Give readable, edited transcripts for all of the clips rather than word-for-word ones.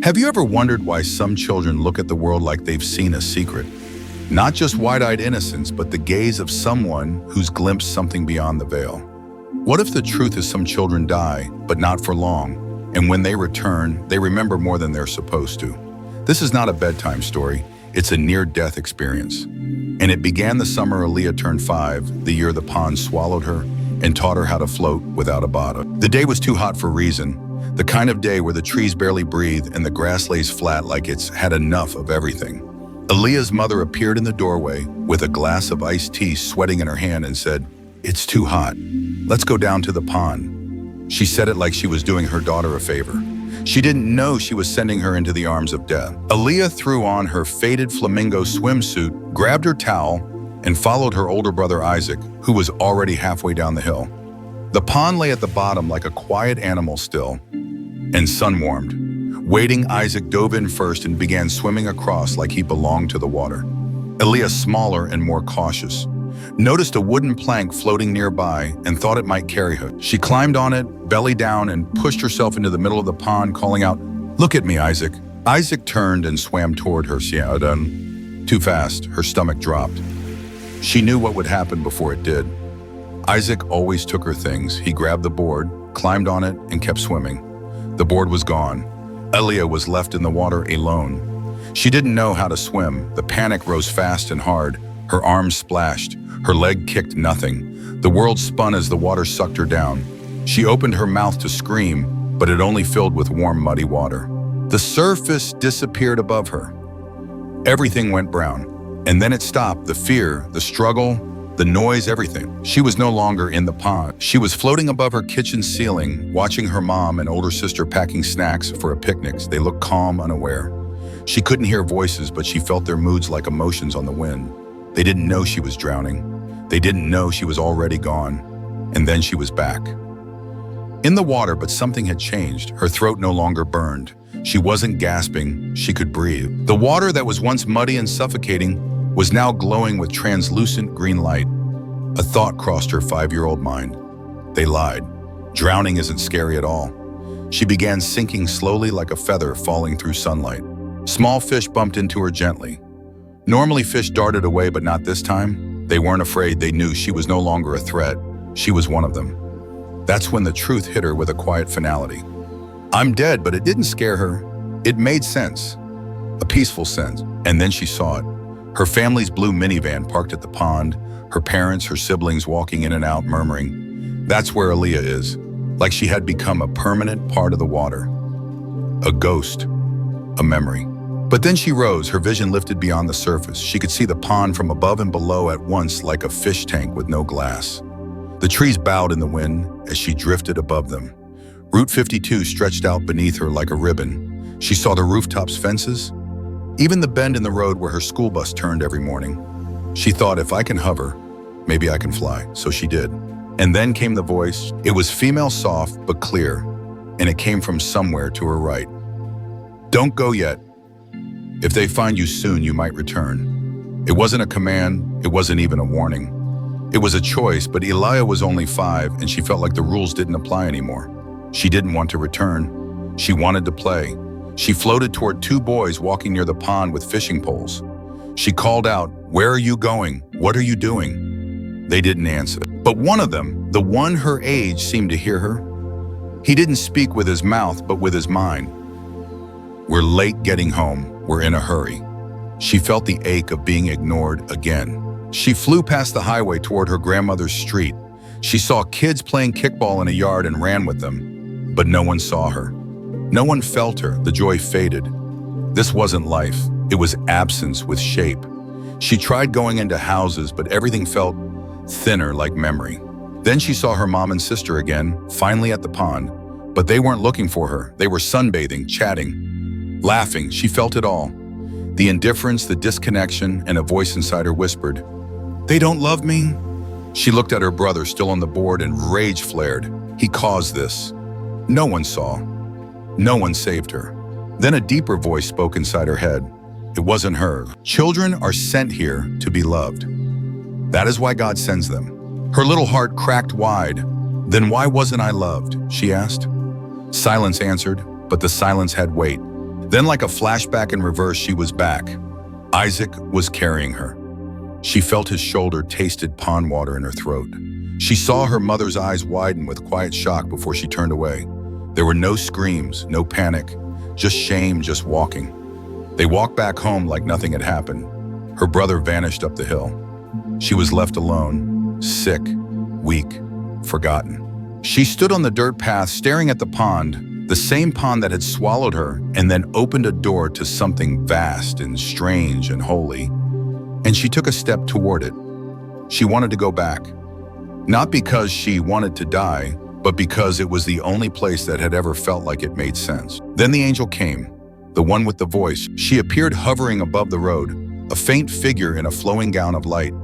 Have you ever wondered why some children look at the world like they've seen a secret? Not just wide-eyed innocence, but the gaze of someone who's glimpsed something beyond the veil. What if the truth is some children die, but not for long, and when they return, they remember more than they're supposed to? This is not a bedtime story, it's a near-death experience. And it began the summer Elia turned 5, the year the pond swallowed her and taught her how to float without a bottom. The day was too hot for reason, the kind of day where the trees barely breathe and the grass lays flat like it's had enough of everything. Elia's mother appeared in the doorway with a glass of iced tea sweating in her hand and said, "It's too hot. Let's go down to the pond." She said it like she was doing her daughter a favor. She didn't know she was sending her into the arms of death. Elia threw on her faded flamingo swimsuit, grabbed her towel, and followed her older brother Isaac, who was already halfway down the hill. The pond lay at the bottom like a quiet animal still, and sun-warmed. Waiting, Isaac dove in first and began swimming across like he belonged to the water. Elia, smaller and more cautious, noticed a wooden plank floating nearby and thought it might carry her. She climbed on it, belly down, and pushed herself into the middle of the pond, calling out, "Look at me, Isaac." Isaac turned and swam toward her. Too fast, her stomach dropped. She knew what would happen before it did. Isaac always took her things. He grabbed the board, climbed on it, and kept swimming. The board was gone. Elia was left in the water alone. She didn't know how to swim. The panic rose fast and hard. Her arms splashed. Her leg kicked nothing. The world spun as the water sucked her down. She opened her mouth to scream, but it only filled with warm, muddy water. The surface disappeared above her. Everything went brown. And then it stopped. The fear, the struggle, the noise, everything. She was no longer in the pond. She was floating above her kitchen ceiling, watching her mom and older sister packing snacks for a picnic. They looked calm, unaware. She couldn't hear voices, but she felt their moods like emotions on the wind. They didn't know she was drowning. They didn't know she was already gone. And then she was back. In the water, but something had changed. Her throat no longer burned. She wasn't gasping. She could breathe. The water that was once muddy and suffocating was now glowing with translucent green light. A thought crossed her 5-year-old mind. They lied. Drowning isn't scary at all. She began sinking slowly like a feather falling through sunlight. Small fish bumped into her gently. Normally fish darted away, but not this time. They weren't afraid. They knew she was no longer a threat. She was one of them. That's when the truth hit her with a quiet finality. I'm dead, but it didn't scare her. It made sense. A peaceful sense. And then she saw it. Her family's blue minivan parked at the pond, her parents, her siblings walking in and out, murmuring. That's where Elia is, like she had become a permanent part of the water. A ghost, a memory. But then she rose, her vision lifted beyond the surface. She could see the pond from above and below at once like a fish tank with no glass. The trees bowed in the wind as she drifted above them. Route 52 stretched out beneath her like a ribbon. She saw the rooftops, fences, even the bend in the road where her school bus turned every morning. She thought, if I can hover, maybe I can fly. So she did. And then came the voice. It was female, soft but clear, and it came from somewhere to her right. Don't go yet. If they find you soon, you might return. It wasn't a command. It wasn't even a warning. It was a choice, but Elia was only 5, and she felt like the rules didn't apply anymore. She didn't want to return. She wanted to play. She floated toward 2 boys walking near the pond with fishing poles. She called out, "Where are you going? What are you doing?" They didn't answer. But one of them, the one her age, seemed to hear her. He didn't speak with his mouth, but with his mind. "We're late getting home. We're in a hurry." She felt the ache of being ignored again. She flew past the highway toward her grandmother's street. She saw kids playing kickball in a yard and ran with them, but no one saw her. No one felt her. The joy faded. This wasn't life. It was absence with shape. She tried going into houses, but everything felt thinner, like memory. Then she saw her mom and sister again, finally at the pond, but they weren't looking for her. They were sunbathing, chatting, laughing. She felt it all. The indifference, the disconnection, and a voice inside her whispered, "They don't love me?" She looked at her brother still on the board and rage flared. He caused this. No one saw. No one saved her. Then a deeper voice spoke inside her head. It wasn't her. Children are sent here to be loved. That is why God sends them. Her little heart cracked wide. Then why wasn't I loved? She asked. Silence answered, but the silence had weight. Then, like a flashback in reverse, she was back. Isaac was carrying her. She felt his shoulder tasted pond water in her throat. She saw her mother's eyes widen with quiet shock before she turned away. There were no screams, no panic, just shame, just walking. They walked back home like nothing had happened. Her brother vanished up the hill. She was left alone, sick, weak, forgotten. She stood on the dirt path staring at the pond, the same pond that had swallowed her and then opened a door to something vast and strange and holy. And she took a step toward it. She wanted to go back. Not because she wanted to die, but because it was the only place that had ever felt like it made sense. Then the angel came, the one with the voice. She appeared hovering above the road, a faint figure in a flowing gown of light.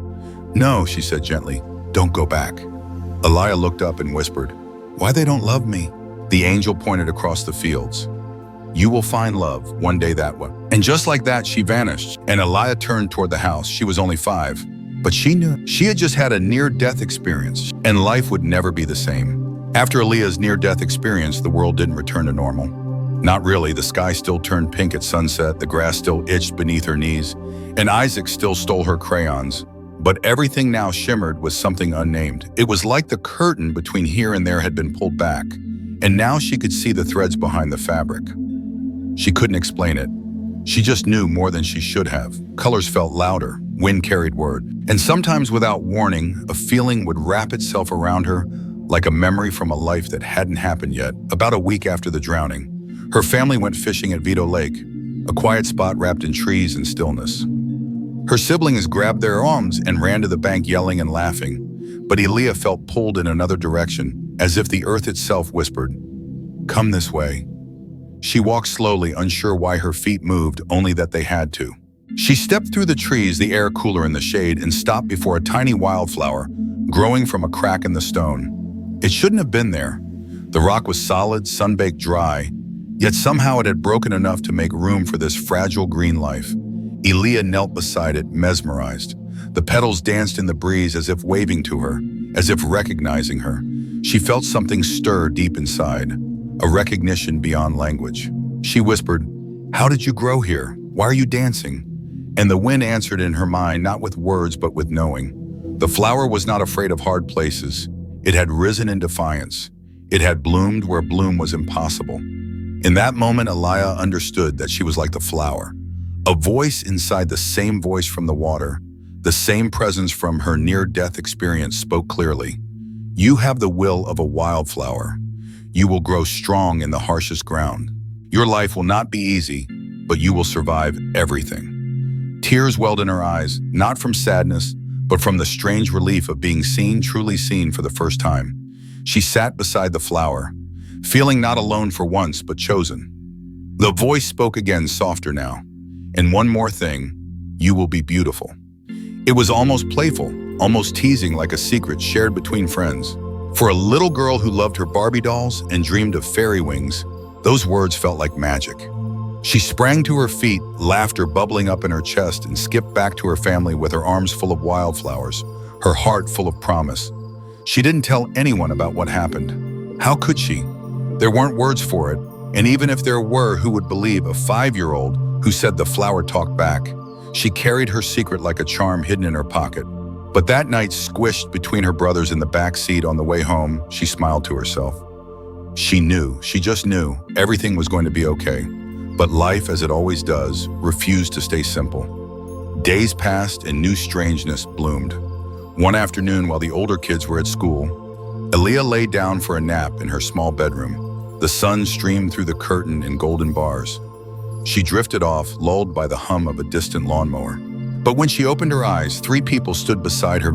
"No," she said gently, "don't go back." Elia looked up and whispered, "Why they don't love me?" The angel pointed across the fields. "You will find love one day that way." And just like that, she vanished, and Elia turned toward the house. She was only 5, but she knew she had just had a near-death experience, and life would never be the same. After Elia's near-death experience, the world didn't return to normal. Not really. The sky still turned pink at sunset, the grass still itched beneath her knees, and Isaac still stole her crayons. But everything now shimmered with something unnamed. It was like the curtain between here and there had been pulled back, and now she could see the threads behind the fabric. She couldn't explain it. She just knew more than she should have. Colors felt louder, wind carried word, and sometimes without warning, a feeling would wrap itself around her like a memory from a life that hadn't happened yet. About a week after the drowning, her family went fishing at Vito Lake, a quiet spot wrapped in trees and stillness. Her siblings grabbed their arms and ran to the bank yelling and laughing, but Elia felt pulled in another direction, as if the earth itself whispered, "Come this way." She walked slowly, unsure why her feet moved, only that they had to. She stepped through the trees, the air cooler in the shade, and stopped before a tiny wildflower growing from a crack in the stone. It shouldn't have been there. The rock was solid, sun-baked dry, yet somehow it had broken enough to make room for this fragile green life. Elia knelt beside it, mesmerized. The petals danced in the breeze as if waving to her, as if recognizing her. She felt something stir deep inside, a recognition beyond language. She whispered, "How did you grow here? Why are you dancing?" And the wind answered in her mind, not with words, but with knowing. The flower was not afraid of hard places. It had risen in defiance. It had bloomed where bloom was impossible. In that moment, Elia understood that she was like the flower. A voice inside the same voice from the water, the same presence from her near-death experience spoke clearly. You have the will of a wildflower. You will grow strong in the harshest ground. Your life will not be easy, but you will survive everything. Tears welled in her eyes, not from sadness, but from the strange relief of being seen, truly seen for the first time. She sat beside the flower, feeling not alone for once, but chosen. The voice spoke again, softer now. "And one more thing, you will be beautiful." It was almost playful, almost teasing, like a secret shared between friends. For a little girl who loved her Barbie dolls and dreamed of fairy wings, those words felt like magic. She sprang to her feet, laughter bubbling up in her chest, and skipped back to her family with her arms full of wildflowers, her heart full of promise. She didn't tell anyone about what happened. How could she? There weren't words for it, and even if there were, who would believe a 5-year-old who said the flower talked back? She carried her secret like a charm hidden in her pocket. But that night, squished between her brothers in the back seat on the way home, she smiled to herself. She knew, she just knew, everything was going to be okay. But life, as it always does, refused to stay simple. Days passed and new strangeness bloomed. One afternoon, while the older kids were at school, Elia lay down for a nap in her small bedroom. The sun streamed through the curtain in golden bars. She drifted off, lulled by the hum of a distant lawnmower. But when she opened her eyes, 3 people stood beside her.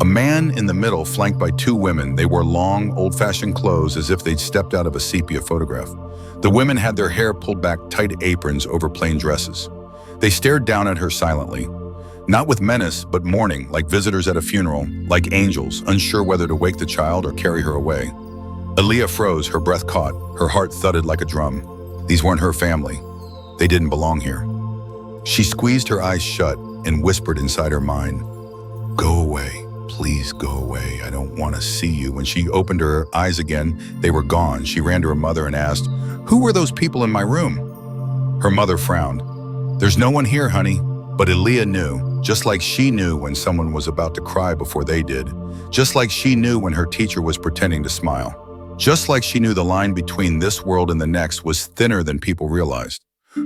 A man in the middle, flanked by 2 women. They wore long, old-fashioned clothes as if they'd stepped out of a sepia photograph. The women had their hair pulled back, tight aprons over plain dresses. They stared down at her silently, not with menace, but mourning, like visitors at a funeral, like angels, unsure whether to wake the child or carry her away. Elia froze, her breath caught, her heart thudded like a drum. These weren't her family. They didn't belong here. She squeezed her eyes shut and whispered inside her mind, "Go away. Please go away. I don't want to see you." When she opened her eyes again, they were gone. She ran to her mother and asked, "Who were those people in my room?" Her mother frowned. "There's no one here, honey." But Elia knew, just like she knew when someone was about to cry before they did, just like she knew when her teacher was pretending to smile, just like she knew the line between this world and the next was thinner than people realized.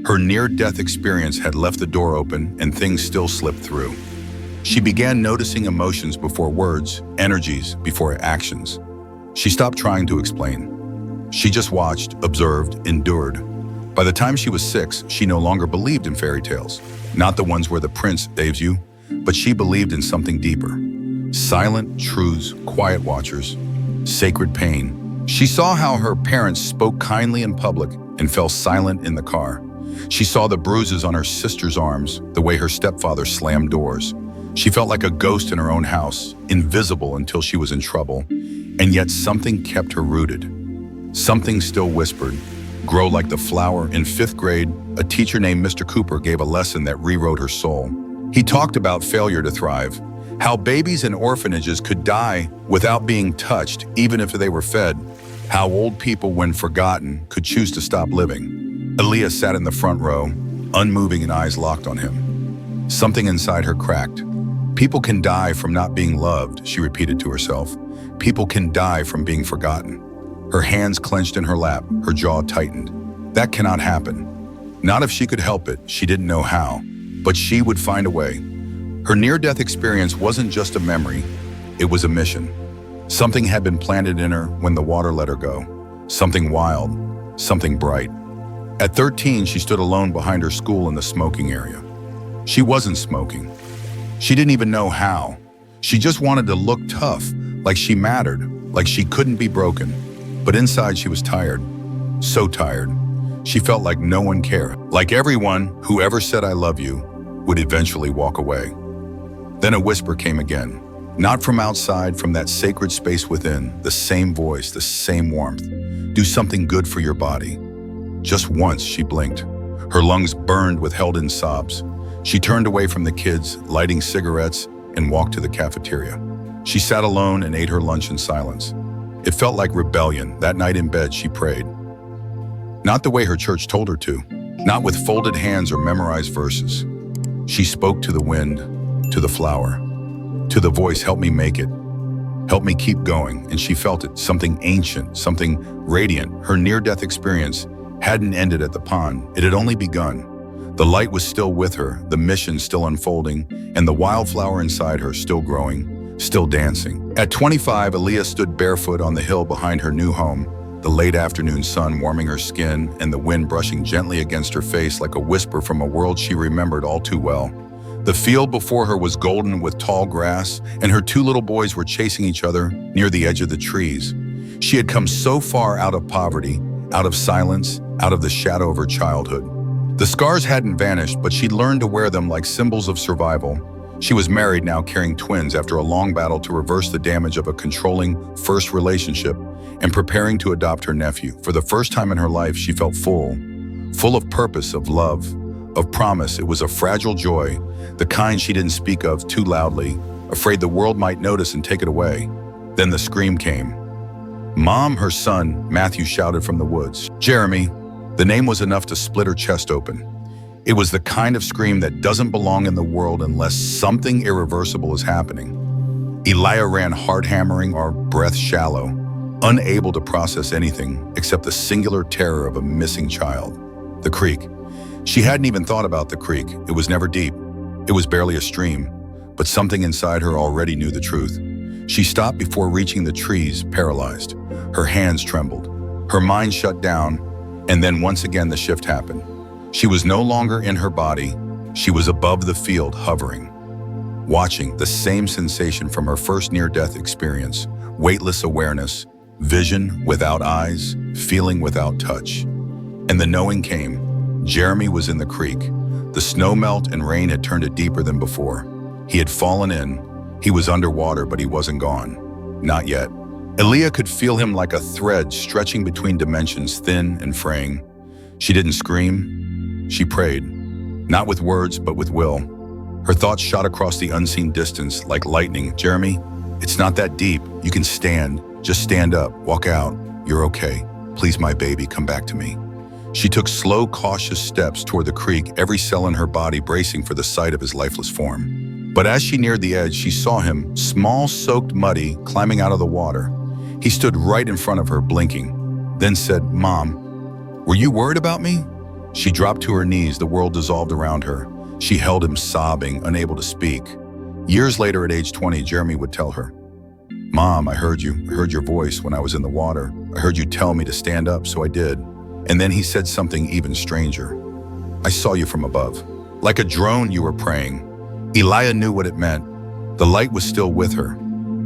Her near-death experience had left the door open and things still slipped through. She began noticing emotions before words, energies before actions. She stopped trying to explain. She just watched, observed, endured. By the time she was 6, she no longer believed in fairy tales. Not the ones where the prince saves you, but she believed in something deeper. Silent truths, quiet watchers, sacred pain. She saw how her parents spoke kindly in public and fell silent in the car. She saw the bruises on her sister's arms, the way her stepfather slammed doors. She felt like a ghost in her own house, invisible until she was in trouble, and yet something kept her rooted. Something still whispered, "Grow like the flower." In 5th grade, a teacher named Mr. Cooper gave a lesson that rewrote her soul. He talked about failure to thrive, how babies in orphanages could die without being touched, even if they were fed, how old people, when forgotten, could choose to stop living. Elia sat in the front row, unmoving and eyes locked on him. Something inside her cracked. "People can die from not being loved," she repeated to herself. "People can die from being forgotten." Her hands clenched in her lap, her jaw tightened. That cannot happen. Not if she could help it. She didn't know how, but she would find a way. Her near-death experience wasn't just a memory, it was a mission. Something had been planted in her when the water let her go. Something wild, something bright. At 13, she stood alone behind her school in the smoking area. She wasn't smoking. She didn't even know how. She just wanted to look tough, like she mattered, like she couldn't be broken. But inside she was tired, so tired. She felt like no one cared, like everyone who ever said "I love you" would eventually walk away. Then a whisper came again, not from outside, from that sacred space within, the same voice, the same warmth. "Do something good for your body." Just once she blinked. Her lungs burned with held-in sobs. She turned away from the kids, lighting cigarettes, and walked to the cafeteria. She sat alone and ate her lunch in silence. It felt like rebellion. That night in bed, she prayed. Not the way her church told her to, not with folded hands or memorized verses. She spoke to the wind, to the flower, to the voice, "Help me make it. Help me keep going." And she felt it, something ancient, something radiant. Her near-death experience hadn't ended at the pond. It had only begun. The light was still with her, the mission still unfolding, and the wildflower inside her still growing, still dancing. At 25, Elia stood barefoot on the hill behind her new home, the late afternoon sun warming her skin and the wind brushing gently against her face like a whisper from a world she remembered all too well. The field before her was golden with tall grass, and her 2 little boys were chasing each other near the edge of the trees. She had come so far out of poverty, out of silence, out of the shadow of her childhood. The scars hadn't vanished, but she'd learned to wear them like symbols of survival. She was married now, carrying twins after a long battle to reverse the damage of a controlling first relationship and preparing to adopt her nephew. For the first time in her life, she felt full of purpose, of love, of promise. It was a fragile joy, the kind she didn't speak of too loudly, afraid the world might notice and take it away. Then the scream came. "Mom," her son, Matthew, shouted from the woods. "Jeremy." The name was enough to split her chest open. It was the kind of scream that doesn't belong in the world unless something irreversible is happening. Elia ran hard, hammering, our breath shallow, unable to process anything except the singular terror of a missing child. The creek. She hadn't even thought about the creek. It was never deep. It was barely a stream, but something inside her already knew the truth. She stopped before reaching the trees, paralyzed. Her hands trembled. Her mind shut down, and then once again the shift happened. She was no longer in her body. She was above the field, hovering, watching the same sensation from her first near-death experience, weightless awareness, vision without eyes, feeling without touch. And the knowing came. Jeremy was in the creek. The snow melt and rain had turned it deeper than before. He had fallen in. He was underwater, but he wasn't gone. Not yet. Elia could feel him like a thread stretching between dimensions, thin and fraying. She didn't scream. She prayed, not with words, but with will. Her thoughts shot across the unseen distance like lightning. "Jeremy, it's not that deep. You can stand. Just stand up. Walk out. You're okay. Please, my baby, come back to me." She took slow, cautious steps toward the creek, every cell in her body bracing for the sight of his lifeless form. But as she neared the edge, she saw him, small, soaked, muddy, climbing out of the water. He stood right in front of her, blinking, then said, "Mom, were you worried about me?" She dropped to her knees, the world dissolved around her. She held him, sobbing, unable to speak. Years later, at age 20, Jeremy would tell her, "Mom, I heard you. I heard your voice when I was in the water. I heard you tell me to stand up, so I did." And then he said something even stranger. "I saw you from above. Like a drone, you were praying." Elia knew what it meant. The light was still with her.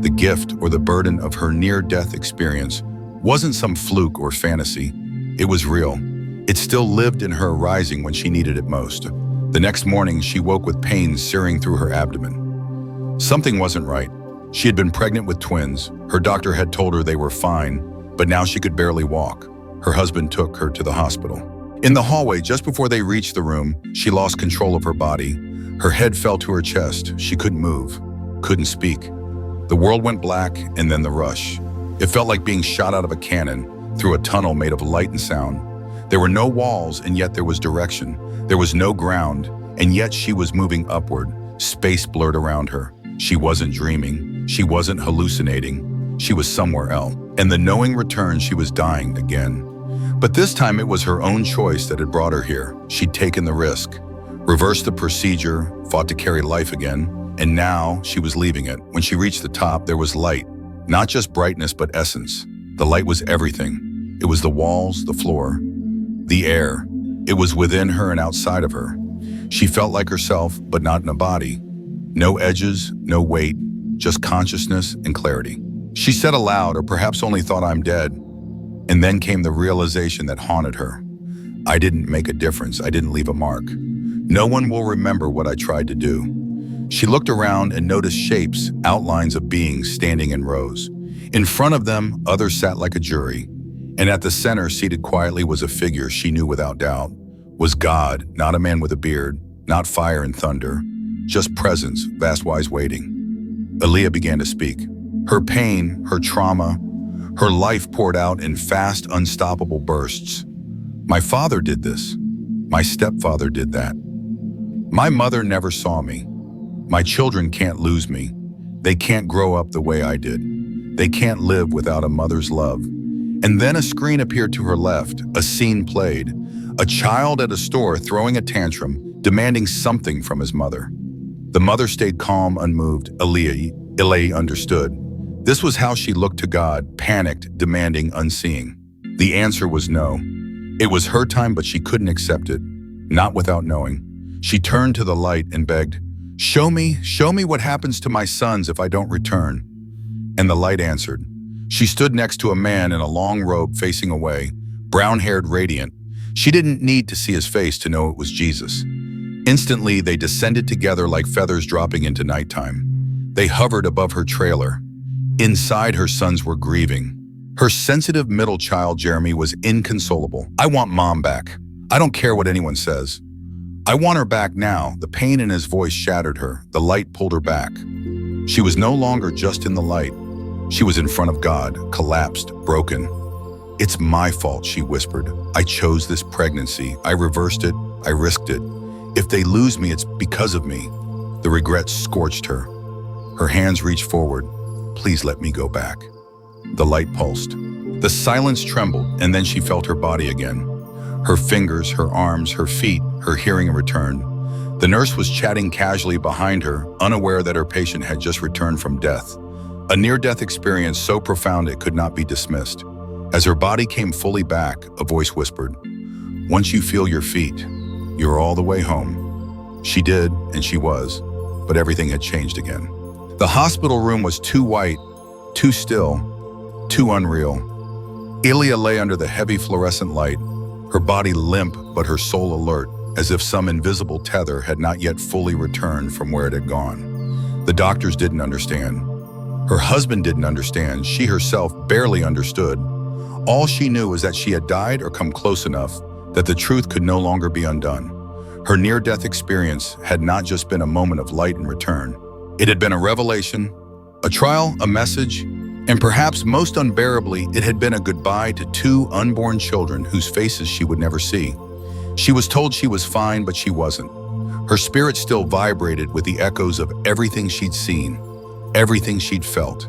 The gift or the burden of her near-death experience wasn't some fluke or fantasy. It was real. It still lived in her, rising when she needed it most. The next morning, she woke with pain searing through her abdomen. Something wasn't right. She had been pregnant with twins. Her doctor had told her they were fine, but now she could barely walk. Her husband took her to the hospital. In the hallway, just before they reached the room, she lost control of her body. Her head fell to her chest. She couldn't move, couldn't speak. The world went black, and then the rush. It felt like being shot out of a cannon through a tunnel made of light and sound. There were no walls, and yet there was direction. There was no ground, and yet she was moving upward. Space blurred around her. She wasn't dreaming. She wasn't hallucinating. She was somewhere else. And the knowing returned. She was dying again. But this time it was her own choice that had brought her here. She'd taken the risk, reversed the procedure, fought to carry life again, and now she was leaving it. When she reached the top, there was light. Not just brightness, but essence. The light was everything. It was the walls, the floor, the air. It was within her and outside of her. She felt like herself, but not in a body. No edges, no weight, just consciousness and clarity. She said aloud, or perhaps only thought, "I'm dead." And then came the realization that haunted her. "I didn't make a difference. I didn't leave a mark. No one will remember what I tried to do." She looked around and noticed shapes, outlines of beings standing in rows. In front of them, others sat like a jury. And at the center, seated quietly, was a figure she knew without doubt. Was God, not a man with a beard, not fire and thunder, just presence, vast wise waiting. Elia began to speak. Her pain, her trauma, her life poured out in fast, unstoppable bursts. "My father did this. My stepfather did that. My mother never saw me. My children can't lose me. They can't grow up the way I did. They can't live without a mother's love." And then a screen appeared to her left. A scene played. A child at a store throwing a tantrum, demanding something from his mother. The mother stayed calm, unmoved. Elia understood. This was how she looked to God, panicked, demanding, unseeing. The answer was no. It was her time, but she couldn't accept it, not without knowing. She turned to the light and begged, show me what happens to my sons if I don't return." And the light answered. She stood next to a man in a long robe facing away, brown-haired, radiant. She didn't need to see his face to know it was Jesus. Instantly, they descended together like feathers dropping into nighttime. They hovered above her trailer. Inside, her sons were grieving. Her sensitive middle child, Jeremy, was inconsolable. "I want Mom back. I don't care what anyone says. I want her back now." The pain in his voice shattered her. The light pulled her back. She was no longer just in the light. She was in front of God, collapsed, broken. "It's my fault," she whispered. "I chose this pregnancy. I reversed it. I risked it. If they lose me, it's because of me." The regret scorched her. Her hands reached forward. "Please let me go back." The light pulsed. The silence trembled, and then she felt her body again. Her fingers, her arms, her feet, her hearing returned. The nurse was chatting casually behind her, unaware that her patient had just returned from death. A near-death experience so profound it could not be dismissed. As her body came fully back, a voice whispered, "Once you feel your feet, you're all the way home." She did, and she was, but everything had changed again. The hospital room was too white, too still, too unreal. Elia lay under the heavy fluorescent light, her body limp but her soul alert, as if some invisible tether had not yet fully returned from where it had gone. The doctors didn't understand. Her husband didn't understand. She herself barely understood. All she knew was that she had died or come close enough that the truth could no longer be undone. Her near-death experience had not just been a moment of light and return. It had been a revelation, a trial, a message, And perhaps most unbearably, it had been a goodbye to two unborn children whose faces she would never see. She was told she was fine, but she wasn't. Her spirit still vibrated with the echoes of everything she'd seen, everything she'd felt,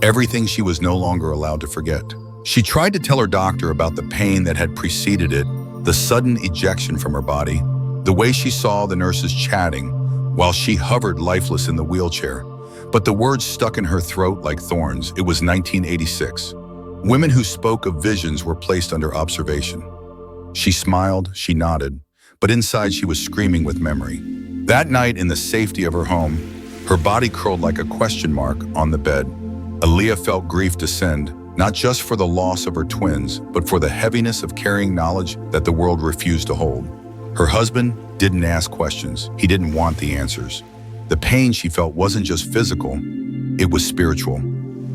everything she was no longer allowed to forget. She tried to tell her doctor about the pain that had preceded it, the sudden ejection from her body, the way she saw the nurses chatting while she hovered lifeless in the wheelchair. But the words stuck in her throat like thorns. It was 1986. Women who spoke of visions were placed under observation. She smiled, she nodded, but inside she was screaming with memory. That night, in the safety of her home, her body curled like a question mark on the bed. Elia felt grief descend, not just for the loss of her twins, but for the heaviness of carrying knowledge that the world refused to hold. Her husband didn't ask questions. He didn't want the answers. The pain she felt wasn't just physical, it was spiritual.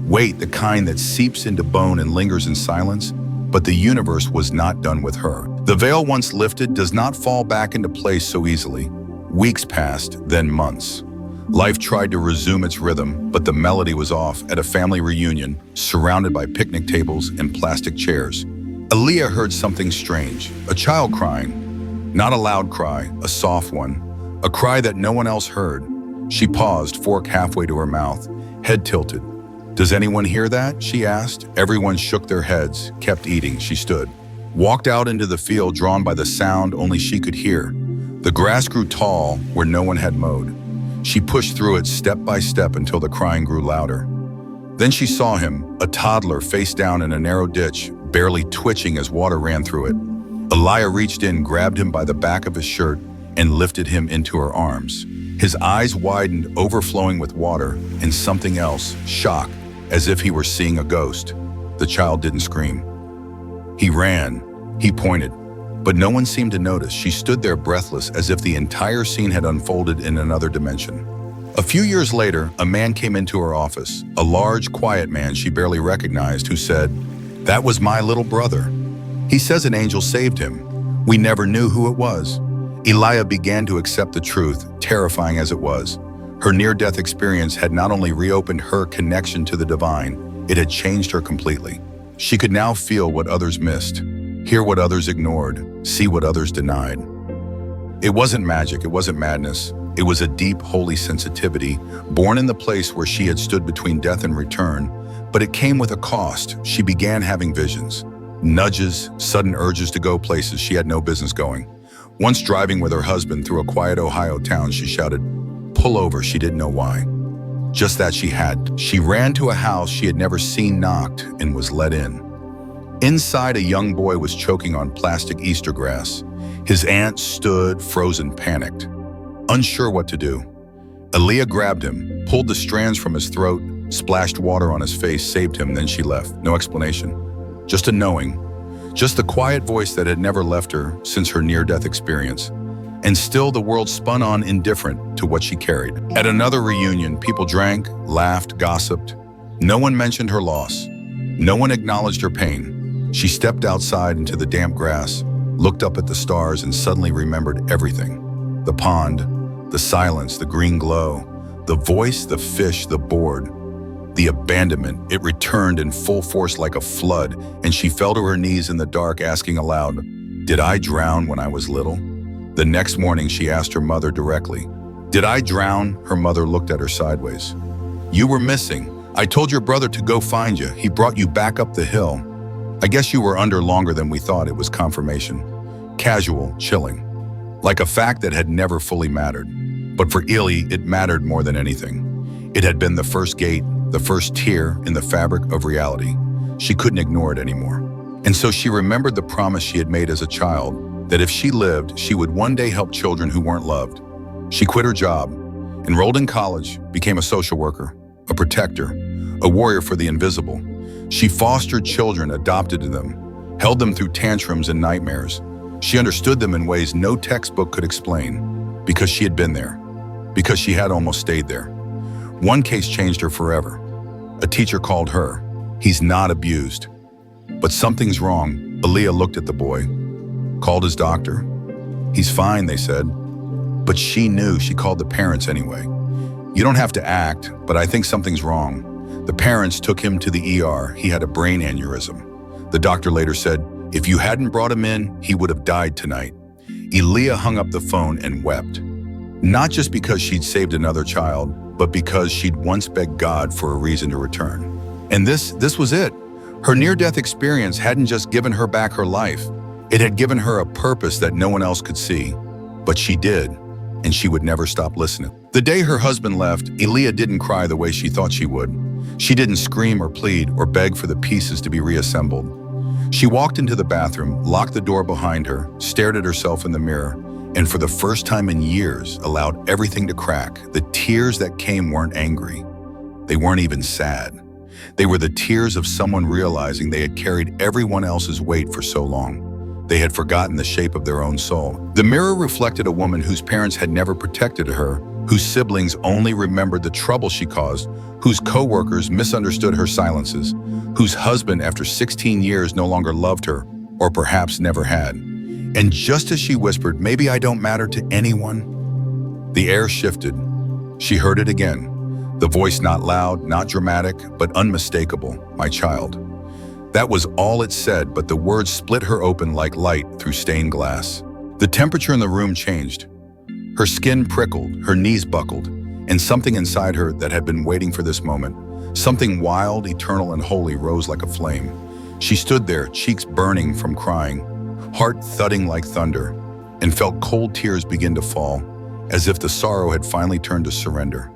Weight, the kind that seeps into bone and lingers in silence, but the universe was not done with her. The veil once lifted does not fall back into place so easily. Weeks passed, then months. Life tried to resume its rhythm, but the melody was off at a family reunion, surrounded by picnic tables and plastic chairs. Elia heard something strange, a child crying. Not a loud cry, a soft one, a cry that no one else heard. She paused, fork halfway to her mouth, head tilted. "Does anyone hear that?" she asked. Everyone shook their heads, kept eating. She stood, walked out into the field, drawn by the sound only she could hear. The grass grew tall where no one had mowed. She pushed through it step by step until the crying grew louder. Then she saw him, a toddler face down in a narrow ditch, barely twitching as water ran through it. Elia reached in, grabbed him by the back of his shirt, and lifted him into her arms. His eyes widened, overflowing with water, and something else, shock, as if he were seeing a ghost. The child didn't scream. He ran, he pointed, but no one seemed to notice. She stood there breathless, as if the entire scene had unfolded in another dimension. A few years later, a man came into her office, a large, quiet man she barely recognized, who said, "That was my little brother. He says an angel saved him. We never knew who it was." Elia began to accept the truth, terrifying as it was. Her near-death experience had not only reopened her connection to the divine, it had changed her completely. She could now feel what others missed, hear what others ignored, see what others denied. It wasn't magic, it wasn't madness. It was a deep, holy sensitivity, born in the place where she had stood between death and return, but it came with a cost. She began having visions, nudges, sudden urges to go places she had no business going. Once driving with her husband through a quiet Ohio town, she shouted, "Pull over," she didn't know why. Just that she had. She ran to a house she had never seen, knocked, and was let in. Inside, a young boy was choking on plastic Easter grass. His aunt stood, frozen, panicked, unsure what to do. Elia grabbed him, pulled the strands from his throat, splashed water on his face, saved him, then she left. No explanation. Just a knowing. Just the quiet voice that had never left her since her near-death experience. And still the world spun on, indifferent to what she carried. At another reunion, people drank, laughed, gossiped. No one mentioned her loss. No one acknowledged her pain. She stepped outside into the damp grass, looked up at the stars, and suddenly remembered everything. The pond, the silence, the green glow, the voice, the fish, the board. The abandonment, it returned in full force like a flood, and she fell to her knees in the dark, asking aloud, "Did I drown when I was little?" The next morning, she asked her mother directly. "Did I drown?" Her mother looked at her sideways. "You were missing. I told your brother to go find you. He brought you back up the hill. I guess you were under longer than we thought." It was confirmation. Casual, chilling. Like a fact that had never fully mattered. But for Elia, it mattered more than anything. It had been the first gate, the first tear in the fabric of reality. She couldn't ignore it anymore. And so she remembered the promise she had made as a child, that if she lived, she would one day help children who weren't loved. She quit her job, enrolled in college, became a social worker, a protector, a warrior for the invisible. She fostered children, adopted them, held them through tantrums and nightmares. She understood them in ways no textbook could explain, because she had been there, because she had almost stayed there. One case changed her forever. A teacher called her. He's not abused. But something's wrong. Elia looked at the boy, called his doctor. He's fine, they said. But she knew. She called the parents anyway. You don't have to act, but I think something's wrong. The parents took him to the ER. He had a brain aneurysm. The doctor later said, if you hadn't brought him in, he would have died tonight. Elia hung up the phone and wept. Not just because she'd saved another child, but because she'd once begged God for a reason to return. And this was it. Her near-death experience hadn't just given her back her life. It had given her a purpose that no one else could see. But she did, and she would never stop listening. The day her husband left, Elia didn't cry the way she thought she would. She didn't scream or plead or beg for the pieces to be reassembled. She walked into the bathroom, locked the door behind her, stared at herself in the mirror, and for the first time in years, allowed everything to crack. The tears that came weren't angry. They weren't even sad. They were the tears of someone realizing they had carried everyone else's weight for so long. They had forgotten the shape of their own soul. The mirror reflected a woman whose parents had never protected her, whose siblings only remembered the trouble she caused, whose co-workers misunderstood her silences, whose husband after 16 years no longer loved her, or perhaps never had. And just as she whispered, maybe I don't matter to anyone, the air shifted. She heard it again. The voice not loud, not dramatic, but unmistakable, my child. That was all it said, but the words split her open like light through stained glass. The temperature in the room changed. Her skin prickled, her knees buckled, and something inside her that had been waiting for this moment, something wild, eternal, and holy rose like a flame. She stood there, cheeks burning from crying, heart thudding like thunder, and felt cold tears begin to fall, as if the sorrow had finally turned to surrender.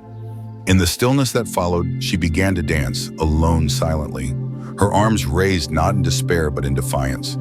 In the stillness that followed, she began to dance, alone silently, her arms raised not in despair but in defiance.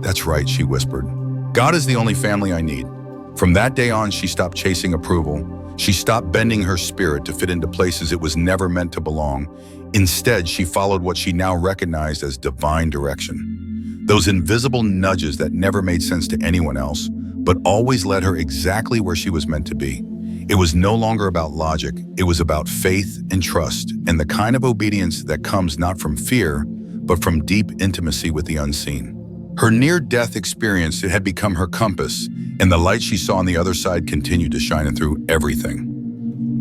That's right, she whispered. God is the only family I need. From that day on, she stopped chasing approval. She stopped bending her spirit to fit into places it was never meant to belong. Instead, she followed what she now recognized as divine direction. Those invisible nudges that never made sense to anyone else, but always led her exactly where she was meant to be. It was no longer about logic. It was about faith and trust, and the kind of obedience that comes not from fear, but from deep intimacy with the unseen. Her near-death experience had become her compass, and the light she saw on the other side continued to shine through everything.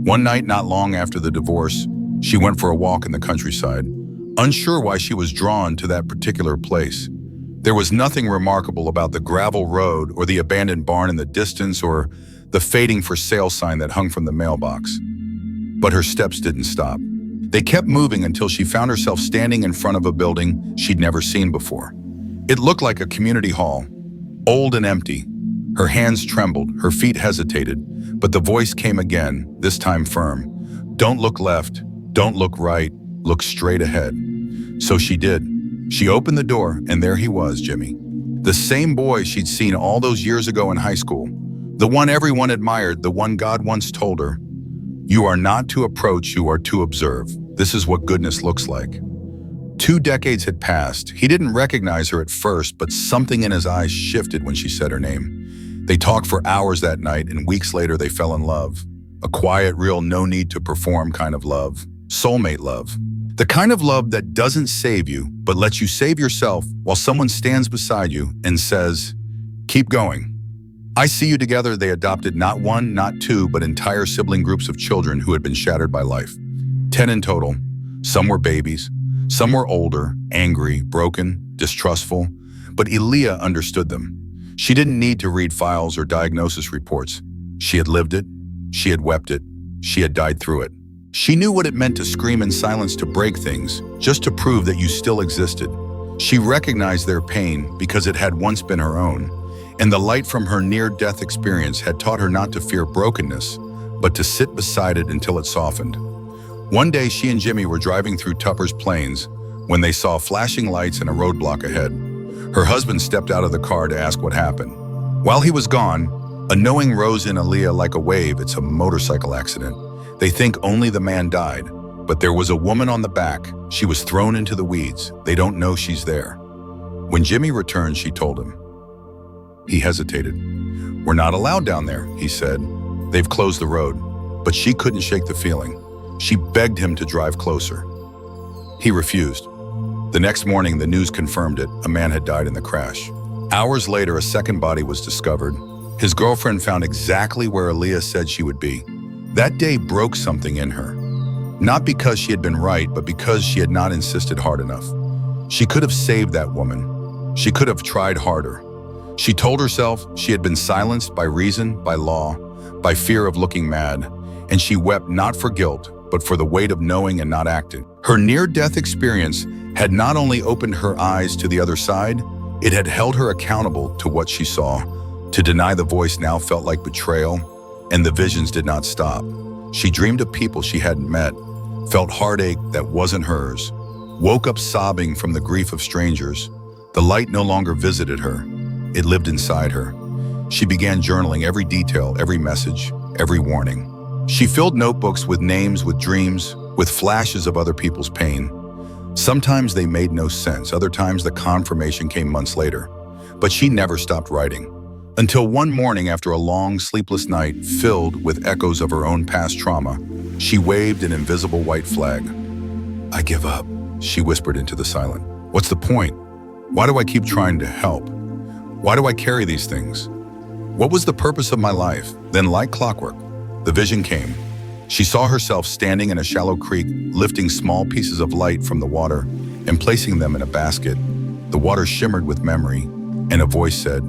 One night, not long after the divorce, she went for a walk in the countryside, unsure why she was drawn to that particular place. There was nothing remarkable about the gravel road or the abandoned barn in the distance or the fading for sale sign that hung from the mailbox. But her steps didn't stop. They kept moving until she found herself standing in front of a building she'd never seen before. It looked like a community hall, old and empty. Her hands trembled, her feet hesitated, but the voice came again, this time firm. Don't look left, don't look right, look straight ahead. So she did. She opened the door, and there he was, Jimmy. The same boy she'd seen all those years ago in high school. The one everyone admired, the one God once told her, you are not to approach, you are to observe. This is what goodness looks like. 2 decades had passed. He didn't recognize her at first, but something in his eyes shifted when she said her name. They talked for hours that night, and weeks later they fell in love. A quiet, real, no need to perform kind of love. Soulmate love. The kind of love that doesn't save you, but lets you save yourself while someone stands beside you and says, keep going. I see you together. They adopted not 1, not 2, but entire sibling groups of children who had been shattered by life. 10 in total. Some were babies. Some were older, angry, broken, distrustful. But Elia understood them. She didn't need to read files or diagnosis reports. She had lived it. She had wept it. She had died through it. She knew what it meant to scream in silence to break things, just to prove that you still existed. She recognized their pain because it had once been her own. And the light from her near-death experience had taught her not to fear brokenness, but to sit beside it until it softened. One day, she and Jimmy were driving through Tupper's Plains when they saw flashing lights and a roadblock ahead. Her husband stepped out of the car to ask what happened. While he was gone, a knowing rose in Elia like a wave. It's a motorcycle accident. They think only the man died, but there was a woman on the back. She was thrown into the weeds. They don't know she's there. When Jimmy returned, she told him. He hesitated. We're not allowed down there, he said. They've closed the road. But she couldn't shake the feeling. She begged him to drive closer. He refused. The next morning, the news confirmed it. A man had died in the crash. Hours later, a second body was discovered. His girlfriend found exactly where Elia said she would be. That day broke something in her. Not because she had been right, but because she had not insisted hard enough. She could have saved that woman. She could have tried harder. She told herself she had been silenced by reason, by law, by fear of looking mad, and she wept not for guilt, but for the weight of knowing and not acting. Her near-death experience had not only opened her eyes to the other side, it had held her accountable to what she saw. To deny the voice now felt like betrayal, and the visions did not stop. She dreamed of people she hadn't met, felt heartache that wasn't hers, woke up sobbing from the grief of strangers. The light no longer visited her. It lived inside her. She began journaling every detail, every message, every warning. She filled notebooks with names, with dreams, with flashes of other people's pain. Sometimes they made no sense. Other times the confirmation came months later. But she never stopped writing. Until one morning, after a long, sleepless night filled with echoes of her own past trauma, she waved an invisible white flag. "I give up," she whispered into the silence. "What's the point? Why do I keep trying to help? Why do I carry these things? What was the purpose of my life?" Then, like clockwork, the vision came. She saw herself standing in a shallow creek, lifting small pieces of light from the water and placing them in a basket. The water shimmered with memory, and a voice said,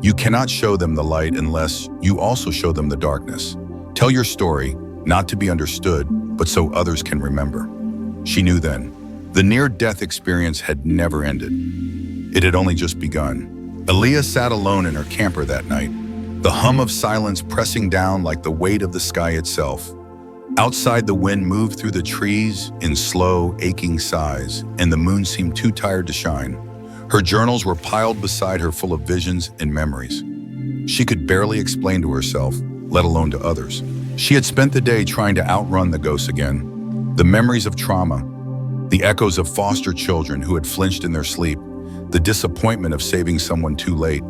"You cannot show them the light unless you also show them the darkness. Tell your story, not to be understood, but so others can remember." She knew then. The near-death experience had never ended. It had only just begun. Elia sat alone in her camper that night, the hum of silence pressing down like the weight of the sky itself. Outside, the wind moved through the trees in slow, aching sighs, and the moon seemed too tired to shine. Her journals were piled beside her, full of visions and memories. She could barely explain to herself, let alone to others. She had spent the day trying to outrun the ghosts again. The memories of trauma, the echoes of foster children who had flinched in their sleep, the disappointment of saving someone too late.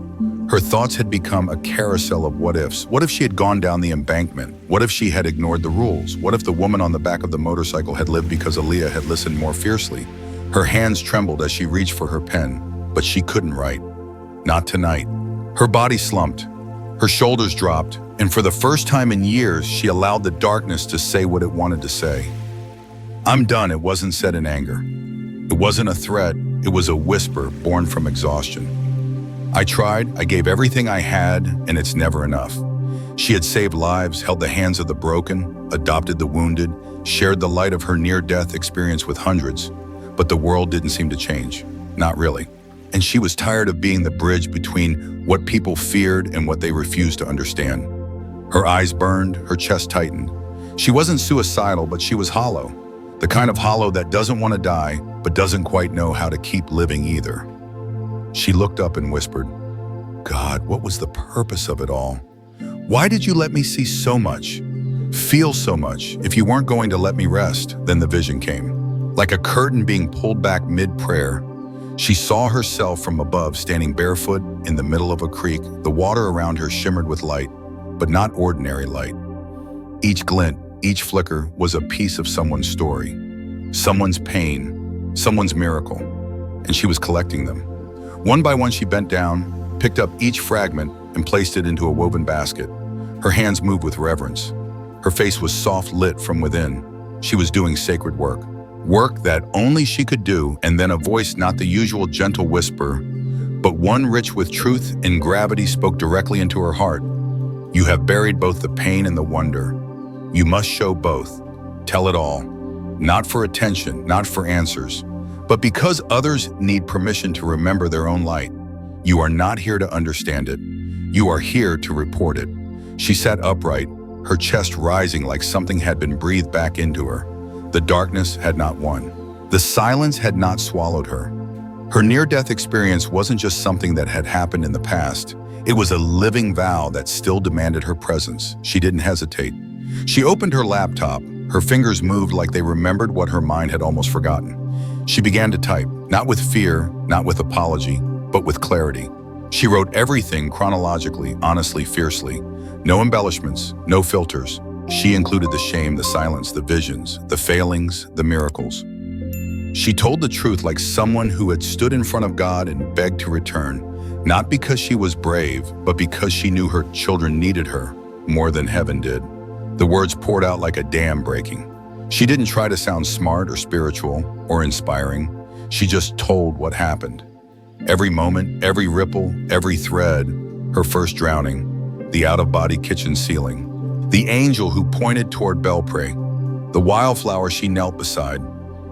Her thoughts had become a carousel of what-ifs. What if she had gone down the embankment? What if she had ignored the rules? What if the woman on the back of the motorcycle had lived because Elia had listened more fiercely? Her hands trembled as she reached for her pen, but she couldn't write. Not tonight. Her body slumped. Her shoulders dropped, and for the first time in years, she allowed the darkness to say what it wanted to say. "I'm done," it wasn't said in anger. It wasn't a threat, it was a whisper born from exhaustion. "I tried, I gave everything I had, and it's never enough." She had saved lives, held the hands of the broken, adopted the wounded, shared the light of her near-death experience with hundreds, but the world didn't seem to change. Not really. And she was tired of being the bridge between what people feared and what they refused to understand. Her eyes burned, her chest tightened. She wasn't suicidal, but she was hollow. The kind of hollow that doesn't want to die, but doesn't quite know how to keep living either. She looked up and whispered, "God, what was the purpose of it all? Why did you let me see so much, feel so much, if you weren't going to let me rest?" Then the vision came. Like a curtain being pulled back mid-prayer, she saw herself from above, standing barefoot in the middle of a creek. The water around her shimmered with light, but not ordinary light. Each glint, each flicker was a piece of someone's story, someone's pain, someone's miracle, and she was collecting them. One by one, she bent down, picked up each fragment, and placed it into a woven basket. Her hands moved with reverence. Her face was soft lit from within. She was doing sacred work. Work that only she could do, and then a voice, not the usual gentle whisper, but one rich with truth and gravity, spoke directly into her heart. "You have buried both the pain and the wonder. You must show both. Tell it all. Not for attention, not for answers, but because others need permission to remember their own light. You are not here to understand it. You are here to report it." She sat upright, her chest rising like something had been breathed back into her. The darkness had not won. The silence had not swallowed her. Her near-death experience wasn't just something that had happened in the past. It was a living vow that still demanded her presence. She didn't hesitate. She opened her laptop. Her fingers moved like they remembered what her mind had almost forgotten. She began to type, not with fear, not with apology, but with clarity. She wrote everything chronologically, honestly, fiercely. No embellishments, no filters. She included the shame, the silence, the visions, the failings, the miracles. She told the truth like someone who had stood in front of God and begged to return, not because she was brave, but because she knew her children needed her more than heaven did. The words poured out like a dam breaking. She didn't try to sound smart or spiritual or inspiring. She just told what happened. Every moment, every ripple, every thread, her first drowning, the out-of-body kitchen ceiling, the angel who pointed toward Belpre, the wildflower she knelt beside,